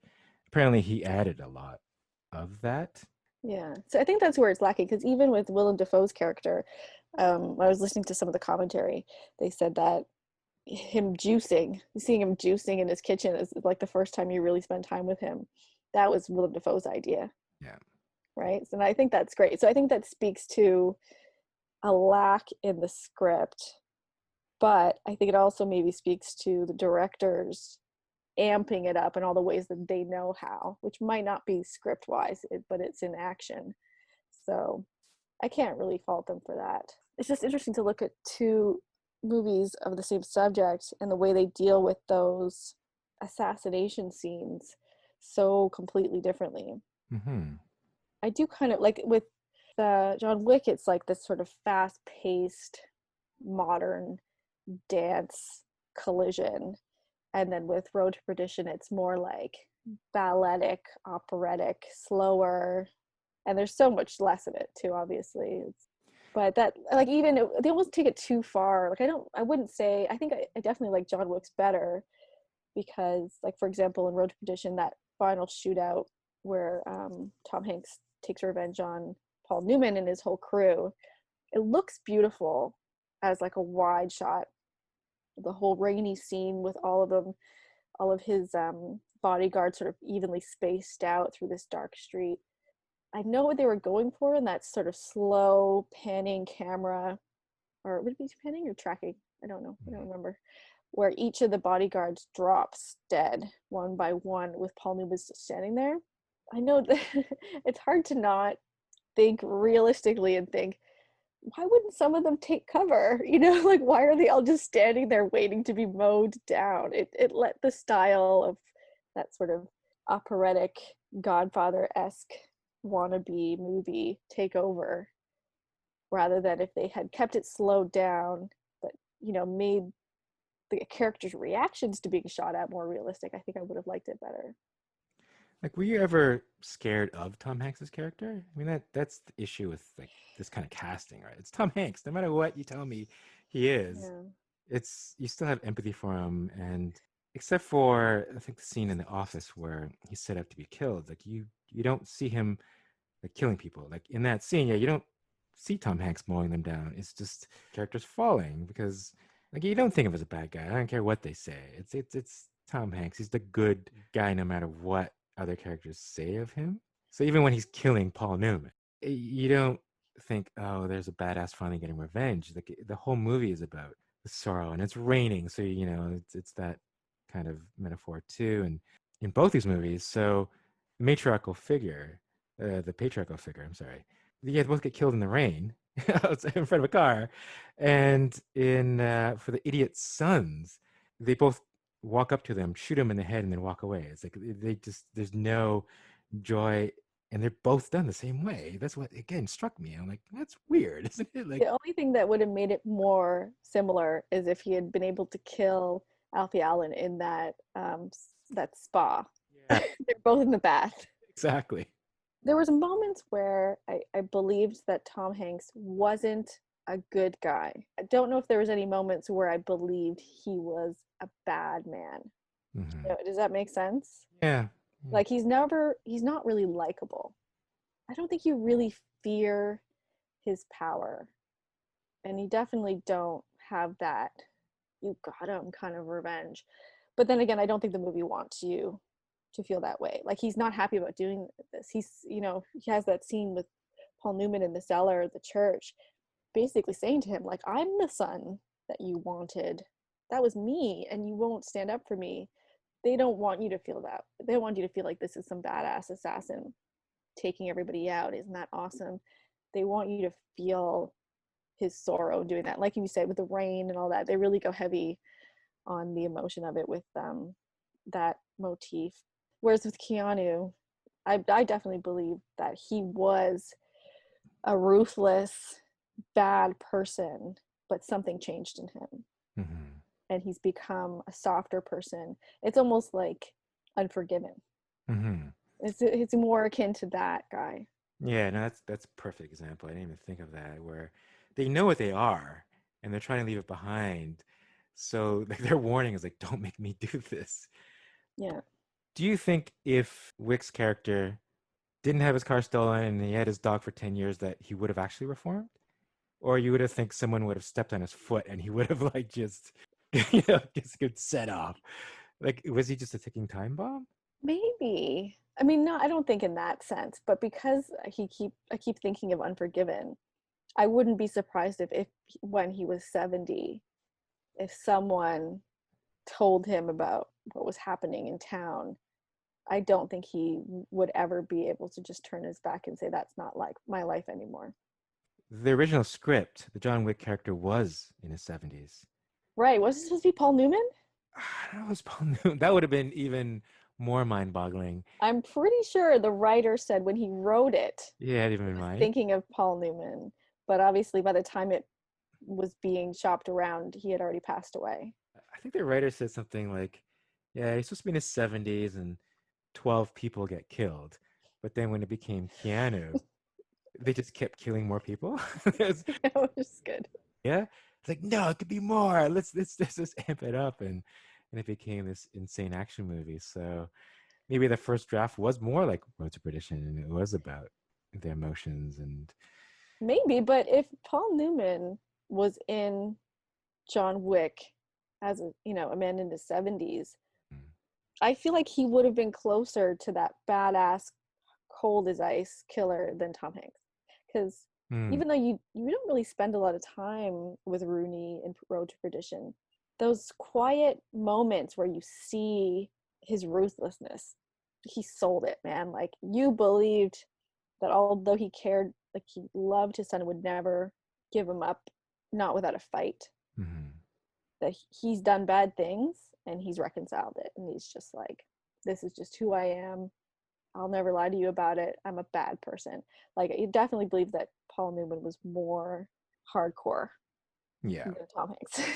apparently he added a lot of that. Yeah, so I think that's where it's lacking because even with Willem Dafoe's character, when I was listening to some of the commentary, they said that seeing him juicing in his kitchen is like the first time you really spend time with him. That was Willem Dafoe's idea, Yeah. right? So, and I think that's great. So I think that speaks to a lack in the script, but I think it also maybe speaks to the directors amping it up in all the ways that they know how, which might not be script wise, but it's in action. So I can't really fault them for that. It's just interesting to look at two movies of the same subject and the way they deal with those assassination scenes so completely differently. Hmm. I do kind of like with the John Wick, it's like this sort of fast paced, modern. dance collision. And then with Road to Perdition, it's more like balletic, operatic, slower, and there's so much less of it too, obviously. But that, like, even they almost take it too far. Like, I wouldn't say. I think I definitely like John Wick's better because, like, for example, in Road to Perdition, that final shootout where Tom Hanks takes revenge on Paul Newman and his whole crew, it looks beautiful as like a wide shot. The whole rainy scene with all of them, all of his bodyguards sort of evenly spaced out through this dark street. I know what they were going for in that sort of slow panning camera, or would it be panning or tracking? I don't know. I don't remember. Where each of the bodyguards drops dead one by one with Paul Newman standing there. I know that it's hard to not think realistically and think, why wouldn't some of them take cover? You know, like, why are they all just standing there waiting to be mowed down? It let the style of that sort of operatic Godfather-esque wannabe movie take over, rather than if they had kept it slowed down, but, you know, made the characters' reactions to being shot at more realistic. I think I would have liked it better. Like, were you ever scared of Tom Hanks's character? I mean, that's the issue with like this kind of casting, right? It's Tom Hanks. No matter what you tell me he is, Yeah. it's you still have empathy for him, and except for I think the scene in the office where he's set up to be killed, like you don't see him like killing people. Like in that scene, yeah, you don't see Tom Hanks mowing them down. It's just characters falling because like you don't think of him as a bad guy. I don't care what they say. It's Tom Hanks. He's the good guy no matter what other characters say of him. So even when he's killing Paul Newman, you don't think, oh, there's a badass finally getting revenge. Like the whole movie is about the sorrow, and it's raining, so you know it's that kind of metaphor too. And in both these movies, so matriarchal figure, the patriarchal figure, I'm sorry, they both get killed in the rain outside in front of a car, and in for the idiot sons, they both walk up to them, shoot them in the head, and then walk away. It's like they just there's no joy, and they're both done the same way. That's what again struck me. I'm like, that's weird, isn't it? Like The only thing that would have made it more similar is if he had been able to kill Alfie Allen in that spa. yeah, They're both in the bath. exactly. There was moments where I believed that Tom Hanks wasn't a good guy. I don't know if there was any moments where I believed he was a bad man. Hmm. Does that make sense? Yeah. Yeah. Like, he's not really likable. I don't think you really fear his power. And you definitely don't have that you got him kind of revenge. But then again, I don't think the movie wants you to feel that way. Like, he's not happy about doing this. He has that scene with Paul Newman in the cellar of the church, basically saying to him, like, I'm the son that you wanted. That was me, and you won't stand up for me. They don't want you to feel that. They want you to feel like this is some badass assassin taking everybody out. Isn't that awesome? They want you to feel his sorrow doing that. Like you said, with the rain and all that, they really go heavy on the emotion of it with that motif. Whereas with Keanu, I definitely believe that he was a ruthless, bad person, but something changed in him. Hmm. And he's become a softer person. It's almost like Unforgiven. Hmm. It's more akin to that guy. Yeah, no, that's a perfect example. I didn't even think of that, where they know what they are and they're trying to leave it behind. So like their warning is like, don't make me do this. Yeah. Do you think if Wick's character didn't have his car stolen and he had his dog for 10 years that he would have actually reformed? Or you would have think someone would have stepped on his foot and he would have like just just get set off. Like was he just a ticking time bomb? Maybe. I mean, no, I don't think in that sense, but because I keep thinking of Unforgiven, I wouldn't be surprised if when he was 70, if someone told him about what was happening in town, I don't think he would ever be able to just turn his back and say that's not like my life anymore. The original script, the John Wick character was in his 70s. Right. Was it supposed to be Paul Newman? That was Paul Newman. That would have been even more mind-boggling. I'm pretty sure the writer said when he wrote it, Yeah, I didn't he even was mind. thinking of Paul Newman. But obviously by the time it was being shopped around, he had already passed away. I think the writer said something like, yeah, he's supposed to be in his 70s and 12 people get killed. But then when it became Keanu, they just kept killing more people. It was good. Yeah. It's like, no, it could be more. Let's just amp it up. And it became this insane action movie. So maybe the first draft was more like Road to Perdition, and it was about the emotions and Maybe, but if Paul Newman was in John Wick as a man in his 70s, I feel like he would have been closer to that badass cold as ice killer than Tom Hanks. Because mm, even though you don't really spend a lot of time with Rooney in Road to Perdition, those quiet moments where you see his ruthlessness, he sold it, man. Like you believed that although he cared, like he loved his son, would never give him up, not without a fight. mm, That he's done bad things and he's reconciled it, and he's just like, this is just who I am. I'll never lie to you about it. I'm a bad person. Like I definitely believe that Paul Newman was more hardcore yeah. than Tom Hanks.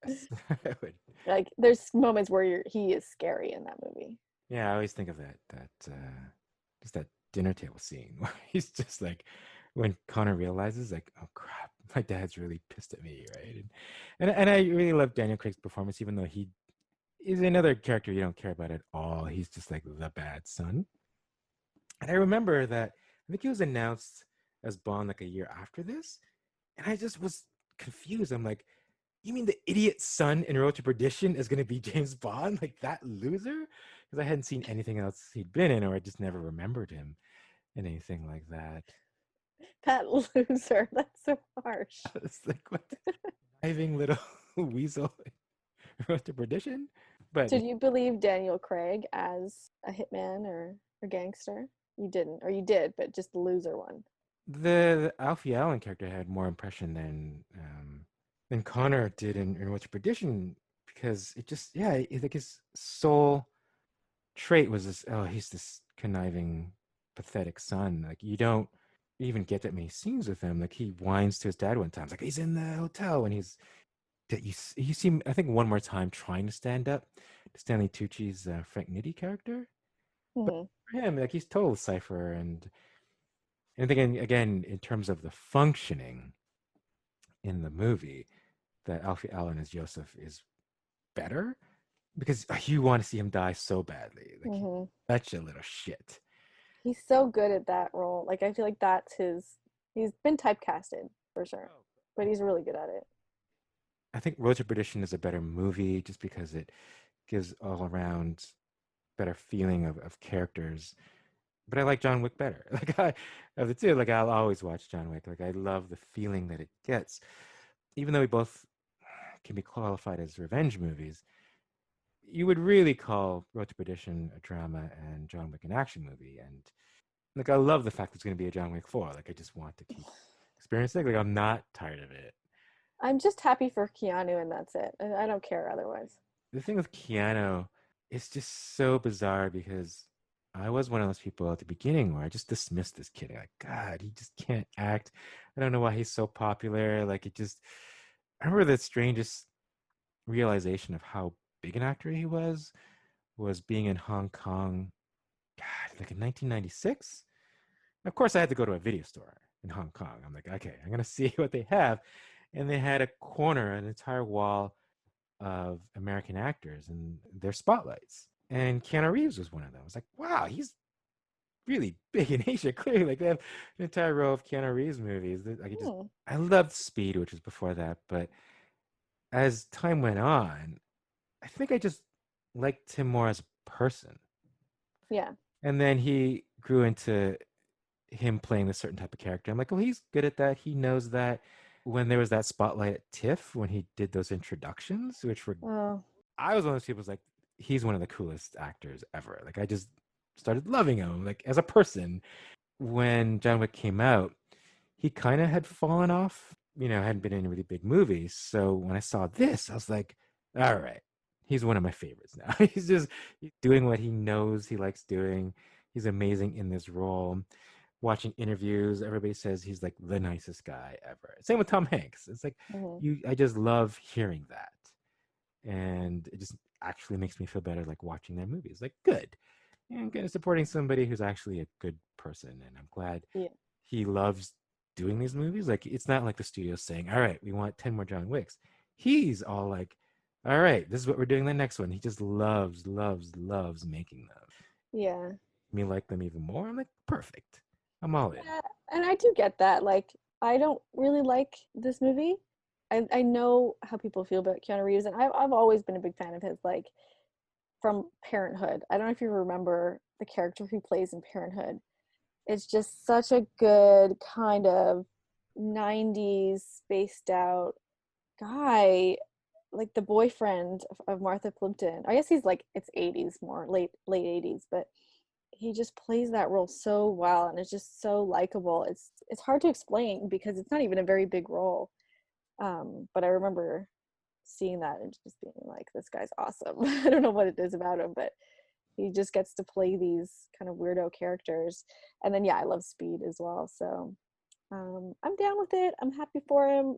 Yes. I would. Like there's moments where he is scary in that movie. Yeah, I always think of just that dinner table scene where he's just like when Connor realizes like, oh crap, my dad's really pissed at me, right? And I really love Daniel Craig's performance, even though he is another character you don't care about at all. He's just like the bad son. And I remember that I think he was announced as Bond like a year after this, and I just was confused. I'm like, you mean the idiot son in Road to Perdition is going to be James Bond? Like that loser? Because I hadn't seen anything else he'd been in, or I just never remembered him in anything like that. That loser. That's so harsh. It's like, what? Diving little weasel in Road to Perdition? But Did you believe Daniel Craig as a hitman or a gangster? You didn't, or you did, but just the loser one. the Alfie Allen character had more impression than Connor did in Road to Perdition, because it just, yeah, like his sole trait was this, oh, he's this conniving, pathetic son. Like you don't even get that many scenes with him. Like he whines to his dad one time. It's like he's in the hotel and he's that you see him, I think, one more time trying to stand up to Stanley Tucci's Frank Nitti character. But Hmm. for him, like he's total cipher. And again, in terms of the functioning in the movie, that Alfie Allen as Joseph is better because you want to see him die so badly. Like he's Hmm. such a little shit. He's so good at that role. Like I feel like that's his. He's been typecasted for sure, but he's really good at it. I think Road to Perdition is a better movie just because it gives all around better feeling of characters. But I like John Wick better. Like of the two, like I'll always watch John Wick. Like I love the feeling that it gets. Even though we both can be qualified as revenge movies, you would really call Road to Perdition a drama and John Wick an action movie. And like I love the fact there's going to be a John Wick 4. Like I just want to keep experiencing. Like I'm not tired of it. I'm just happy for Keanu, and that's it. And I don't care otherwise. The thing with Keanu is just so bizarre because I was one of those people at the beginning where I just dismissed this kid. Like, God, he just can't act. I don't know why he's so popular. Like, it just, I remember the strangest realization of how big an actor he was being in Hong Kong, God, like in 1996. Of course, I had to go to a video store in Hong Kong. I'm like, okay, I'm going to see what they have. And they had a corner, an entire wall of American actors and their spotlights. And Keanu Reeves was one of them. I was like, wow, he's really big in Asia. Clearly, like they have an entire row of Keanu Reeves movies. Hmm. I loved Speed, which was before that. But as time went on, I think I just liked him more as a person. Yeah. And then he grew into him playing a certain type of character. I'm like, well, he's good at that. He knows that. When there was that spotlight at TIFF, when he did those introductions, which were, Oh. I was one of those people who's like, he's one of the coolest actors ever. Like I just started loving him, like as a person. When John Wick came out, he kind of had fallen off, hadn't been in really big movies. So when I saw this, I was like, all right, he's one of my favorites now. He's doing what he knows he likes doing. He's amazing in this role. watching interviews, everybody says he's like the nicest guy ever. Same with Tom Hanks. It's like Mhm. I just love hearing that. And it just actually makes me feel better like watching their movies. Like good. And kind of supporting somebody who's actually a good person. And I'm glad Yeah. he loves doing these movies. Like it's not like the studio's saying, all right, we want 10 more John Wicks. He's all like, all right, this is what we're doing the next one. He just loves making them. Yeah. Me like them even more. I'm like, perfect. I'm all in. Yeah, and I do get that. Like, I don't really like this movie. I know how people feel about Keanu Reeves, and I've always been a big fan of his. Like from Parenthood. I don't know if you remember the character he plays in Parenthood. It's just such a good kind of 90s spaced out guy, like the boyfriend of Martha Plimpton. I guess he's like it's 80s more, late 80s, but he just plays that role so well and it's just so likable. It's hard to explain because it's not even a very big role. But I remember seeing that and just being like, this guy's awesome. I don't know what it is about him, but he just gets to play these kind of weirdo characters. And then yeah, I love Speed as well. So I'm down with it. I'm happy for him.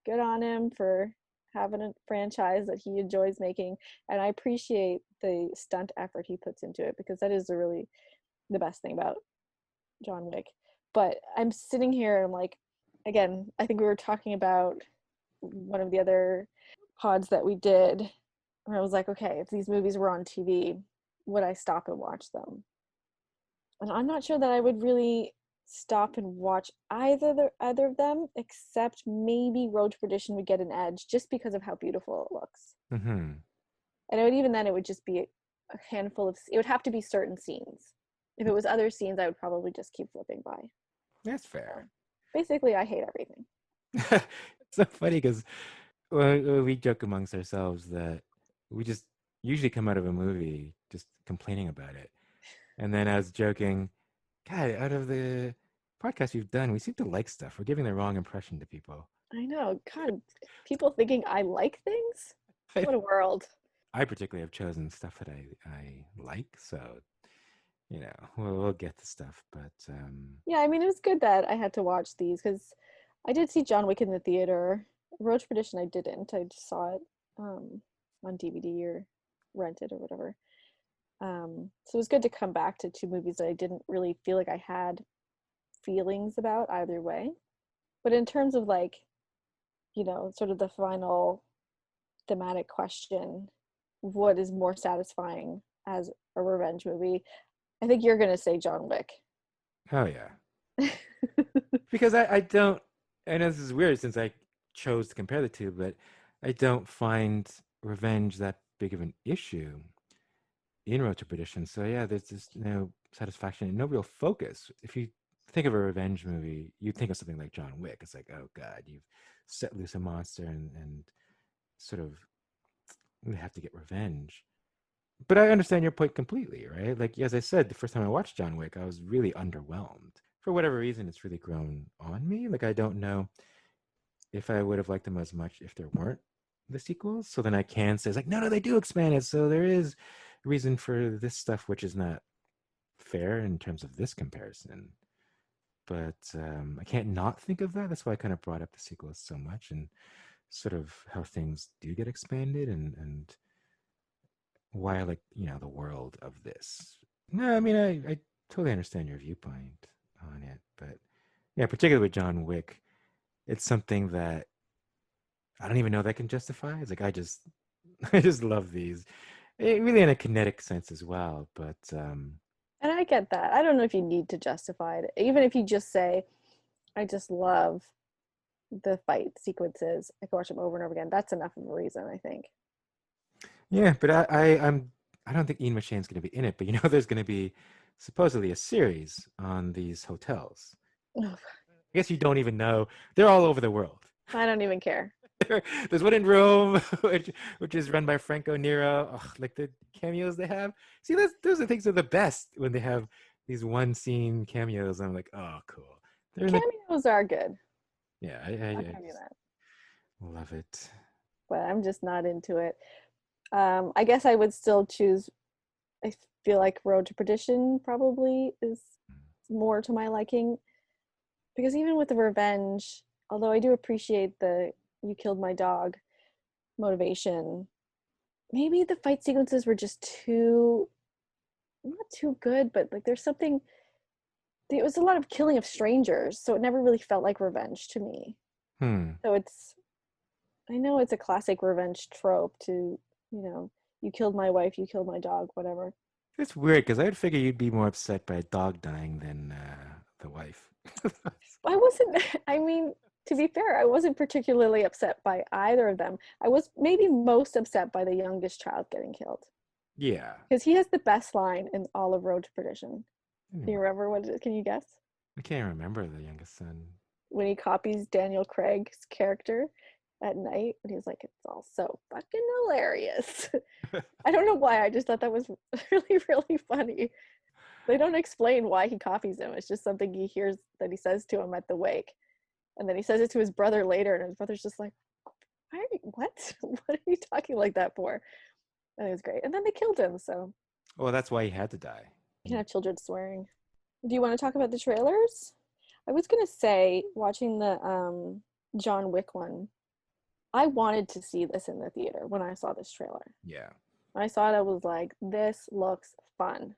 Good on him for having a franchise that he enjoys making. And I appreciate the stunt effort he puts into it because that is really the best thing about John Wick. But I'm sitting here and I'm like, again, I think we were talking about one of the other pods that we did where I was like, okay, if these movies were on TV, would I stop and watch them? And I'm not sure that I would really stop and watch either of them, except maybe Road to Perdition would get an edge just because of how beautiful it looks. Mm-hmm. And even then, it would just be a handful of. It would have to be certain scenes. If it was other scenes, I would probably just keep flipping by. That's So fair. basically, I hate everything. It's so funny because we joke amongst ourselves that we just usually come out of a movie just complaining about it. And then I was joking, God, out of the podcast we've done, we seem to like stuff. We're giving the wrong impression to people. I know. God, people thinking I like things. I, What a world. I particularly have chosen stuff that I like, so we'll get the stuff. But Yeah, I mean, it was good that I had to watch these because I did see John Wick in the theater. Road to Perdition, I didn't. I just saw it um, on DVD or rented or whatever. So it was good to come back to two movies that I didn't really feel like I had feelings about either way. But in terms of like, sort of the final thematic question, what is more satisfying as a revenge movie? I think you're gonna say John Wick. oh yeah, because I don't. I know this is weird since I chose to compare the two, but I don't find revenge that big of an issue in Road to Perdition. So yeah, there's just no satisfaction and no real focus. If you think of a revenge movie, you think of something like John Wick. It's like, oh God, you've set loose a monster and sort of we have to get revenge. But I understand your point completely, right? Like as I said, the first time I watched John Wick, I was really underwhelmed. For whatever reason, it's really grown on me. Like I don't know if I would have liked them as much if there weren't the sequels. So then I can say, it's like, no, they do expand it. So there is reason for this stuff, which is not fair in terms of this comparison. But I can't not think of that. That's why I kind of brought up the sequels so much and sort of how things do get expanded and why I like, the world of this. No, I mean, I totally understand your viewpoint on it. But yeah, particularly with John Wick, it's something that I don't even know that I can justify. It's like I just love these, really in a kinetic sense as well. But And I get that. I don't know if you need to justify it. Even if you just say, I just love the fight sequences, I can watch them over and over again. That's enough of a reason, I think. yeah, but I don't think Ian McShane's going to be in it. But there's going to be supposedly a series on these hotels. I guess you don't even know they're all over the world. I don't even care. There's one in Rome, which is run by Franco Nero. Ugh, like the cameos they have. See, those are things that are the best when they have these one scene cameos. I'm like, oh, cool. They're in the Cameos are good. yeah. I'll I give you just that. love it. But I'm just not into it. I guess I would still choose. I feel like Road to Perdition probably is more to my liking, because even with the revenge, although I do appreciate the "you killed my dog" motivation, maybe the fight sequences were just too, not too good, but like there's something, it was a lot of killing of strangers, so it never really felt like revenge to me. Hmm. So it's, I know it's a classic revenge trope to, you killed my wife, you killed my dog, whatever. It's weird because I'd figure you'd be more upset by a dog dying than the wife. I wasn't, I mean, to be fair, I wasn't particularly upset by either of them. I was maybe most upset by the youngest child getting killed, Yeah. because he has the best line in all of Road to Perdition. Can Hmm. you remember what it is? Can you guess? I can't remember the youngest son. When he copies Daniel Craig's character at night, and he's like, it's all so fucking hilarious. I don't know why. I just thought that was really, really funny. They don't explain why he copies him. It's just something he hears that he says to him at the wake. And then he says it to his brother later, and his brother's just like, why are you, what? What are you talking like that for? And it was great. And then they killed him, so Well, that's why he had to die. you can have children swearing. Do you want to talk about the trailers? I was gonna say, watching the John Wick one, I wanted to see this in the theater when I saw this trailer. Yeah. When I saw it, I was like, this looks fun.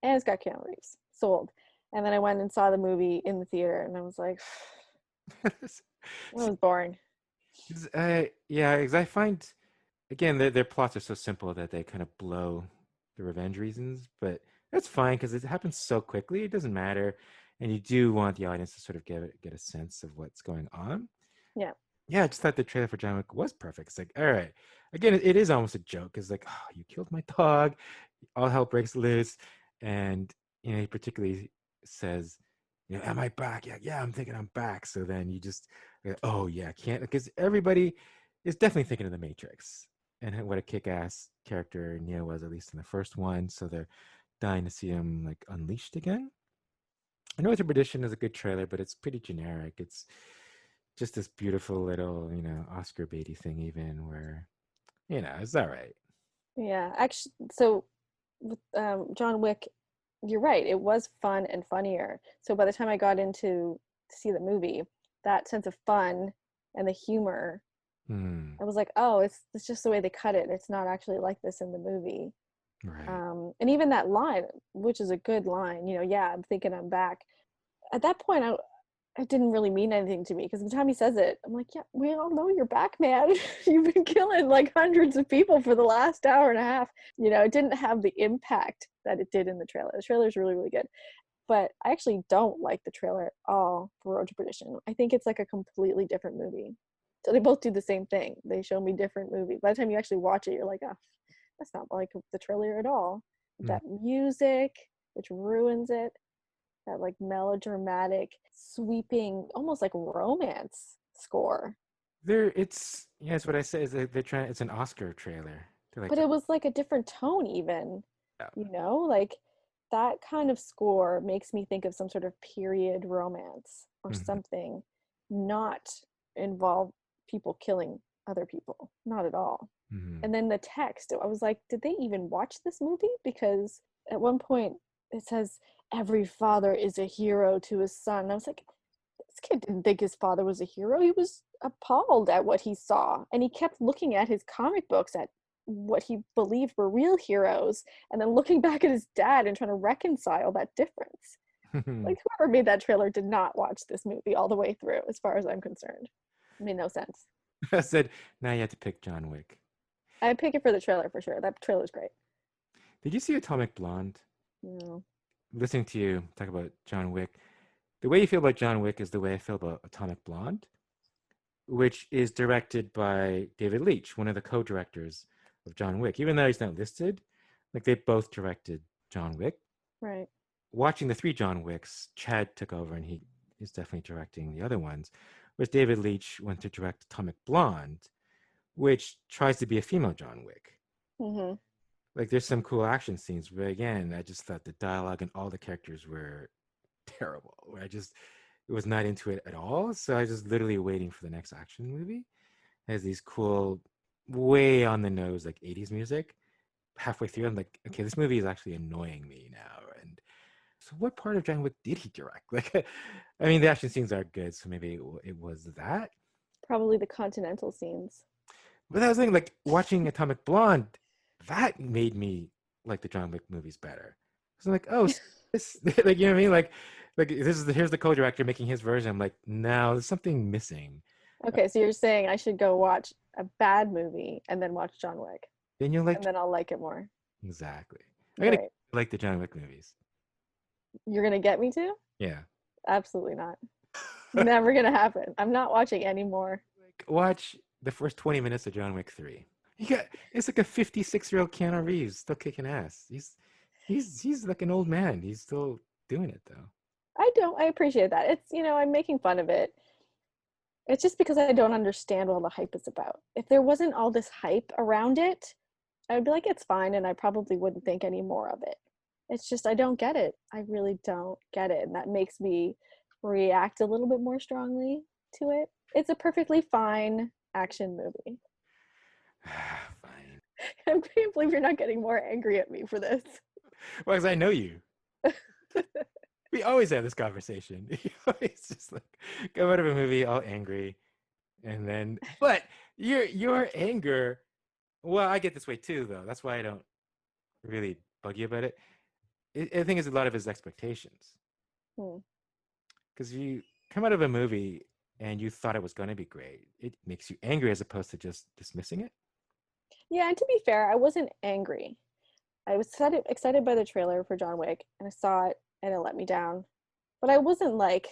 And it's got Keanu Reeves. Sold. And then I went and saw the movie in the theater, and I was like, that was boring. Yeah, because I find, again, their plots are so simple that they kind of blow the revenge reasons, but that's fine because it happens so quickly. It doesn't matter. And you do want the audience to sort of get a sense of what's going on. Yeah. Yeah, I just thought the trailer for John Wick was perfect. It's like, all right. Again, it is almost a joke. It's like, oh, you killed my dog. All hell breaks loose. And, he particularly says, am I back? Yeah, I'm thinking I'm back. So then you just, oh, yeah, can't. Because everybody is definitely thinking of the Matrix and what a kick-ass character Neo was, at least in the first one. So they're dying to see him, like, unleashed again. I know it's a Perdition is a good trailer, but it's pretty generic. It's just this beautiful little, Oscar baity thing, even where, it's all right. Yeah. Actually, so with John Wick, you're right. It was fun and funnier. So by the time I got into to see the movie, that sense of fun and the humor, Hmm. I was like, oh, it's just the way they cut it. It's not actually like this in the movie. Right. And even that line, which is a good line, yeah, I'm thinking I'm back. At that point, it didn't really mean anything to me, because the time he says it, I'm like, yeah, we all know you're back, man. You've been killing like hundreds of people for the last hour and a half. It didn't have the impact that it did in the trailer. The trailer is really, really good. But I actually don't like the trailer at all for Road to Perdition. I think it's like a completely different movie. So they both do the same thing. They show me different movies. By the time you actually watch it, you're like, oh, that's not like the trailer at all. Hmm. That music, which ruins it, that like melodramatic, sweeping, almost like romance score. It's what I say is that they're trying. It's an Oscar trailer. They're like, But it was like a different tone, even, yeah. like that kind of score makes me think of some sort of period romance or Mhm. something, not involve people killing other people, not at all. Mhm. And then the text, I was like, did they even watch this movie? Because at one point it says, every father is a hero to his son. And I was like, this kid didn't think his father was a hero. He was appalled at what he saw. And he kept looking at his comic books, at what he believed were real heroes, and then looking back at his dad and trying to reconcile that difference. Like, whoever made that trailer did not watch this movie all the way through, as far as I'm concerned. It made no sense. I said, now you have to pick John Wick. I'd pick it for the trailer for sure. That trailer's great. Did you see Atomic Blonde? No. Listening to you talk about John Wick, the way you feel about John Wick is the way I feel about Atomic Blonde, which is directed by David Leitch, one of the co-directors of John Wick. Even though he's not listed, like they both directed John Wick. Right. Watching the three John Wicks, Chad took over and he is definitely directing the other ones. Whereas David Leitch went to direct Atomic Blonde, which tries to be a female John Wick. Mm-hmm. Like there's some cool action scenes, but again, I just thought the dialogue and all the characters were terrible. It was not into it at all. So I was just literally waiting for the next action movie. It has these cool, way on the nose, like 80s music. Halfway through, I'm like, okay, this movie is actually annoying me now. And So what part of John Wick did he direct? Like, I mean, the action scenes are good, so maybe it was that. Probably the continental scenes. But I was thinking, like, watching Atomic Blonde, that made me like the John Wick movies better. So I'm like, oh, this, like, you know what I mean? Like this is here's the co-director making his version. I'm like, no, there's something missing. Okay, so you're saying I should go watch a bad movie and then watch John Wick, Then you're like, and then I'll like it more. exactly. I'm gonna Great. like the John Wick movies. You're gonna get me to? Yeah. Absolutely not. Never gonna happen. I'm not watching anymore. Like, watch the first 20 minutes of John Wick 3. You got it's like a 56-year-old Keanu Reeves still kicking ass. He's like an old man. He's still doing it though. I appreciate that. It's, I'm making fun of it. It's just because I don't understand what all the hype is about. If there wasn't all this hype around it, I would be like, it's fine, and I probably wouldn't think any more of it. It's just I don't get it. I really don't get it, and that makes me react a little bit more strongly to it. It's a perfectly fine action movie. Fine. I can't believe you're not getting more angry at me for this. Well, because I know you. We always have this conversation. It's just like come out of a movie all angry, and then but your anger. Well, I get this way too, though. That's why I don't really bug you about it. I think it's a lot of his expectations. Hmm. Because you come out of a movie and you thought it was going to be great, it makes you angry as opposed to just dismissing it. Yeah, and to be fair, I wasn't angry. I was excited by the trailer for John Wick, and I saw it, and it let me down. But I wasn't like,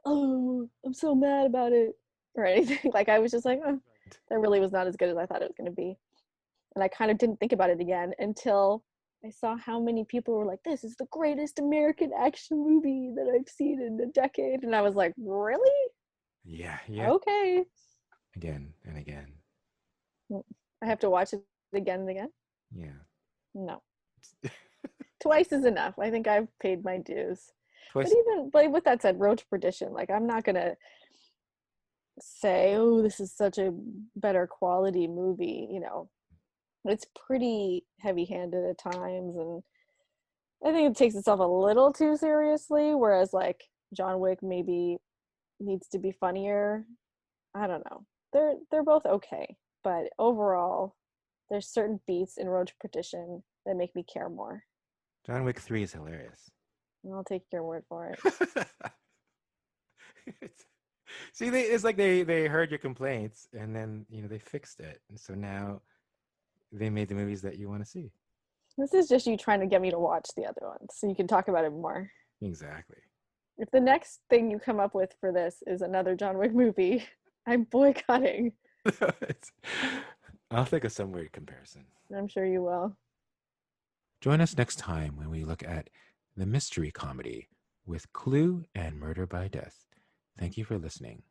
oh, I'm so mad about it or anything. Like I was just like, oh, that really was not as good as I thought it was going to be. And I kind of didn't think about it again until I saw how many people were like, this is the greatest American action movie that I've seen in a decade. And I was like, really? Yeah, yeah. Okay. Again and again. I have to watch it again and again? Yeah. No. Twice is enough. I think I've paid my dues. Twice. But with that said, Road to Perdition, like I'm not gonna say, oh, this is such a better quality movie. It's pretty heavy-handed at times, and I think it takes itself a little too seriously. Whereas like John Wick maybe needs to be funnier. I don't know. They're both okay, but overall, there's certain beats in Road to Perdition that make me care more. John Wick 3 is hilarious. I'll take your word for it. See, it's like they heard your complaints and then they fixed it, and so now they made the movies that you want to see. This is just you trying to get me to watch the other ones so you can talk about it more. Exactly. If the next thing you come up with for this is another John Wick movie, I'm boycotting. I'll think of some weird comparison. I'm sure you will. Join us next time when we look at the mystery comedy with Clue and Murder by Death. Thank you for listening.